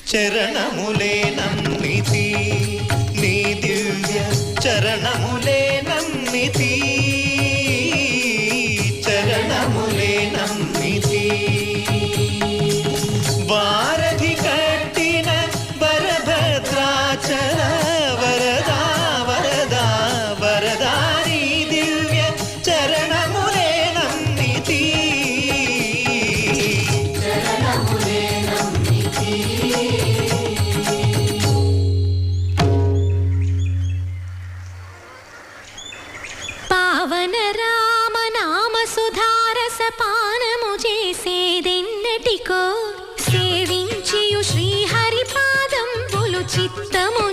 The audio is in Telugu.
చరణములే నమ్మితి నీ దివ్య చరణములే నమ్మితి చరణములే నమ్మితి వారధి కట్టిన వరభద్రాచల వరదా వరదా వరదా నీ దివ్య చరణములే నమ్మితి చరణములే నమ్మితి పావన రామ నామ సుధారస పానము చేసేదెన్నటికో సేవించియు శ్రీహరి పాదంబులు చిత్తము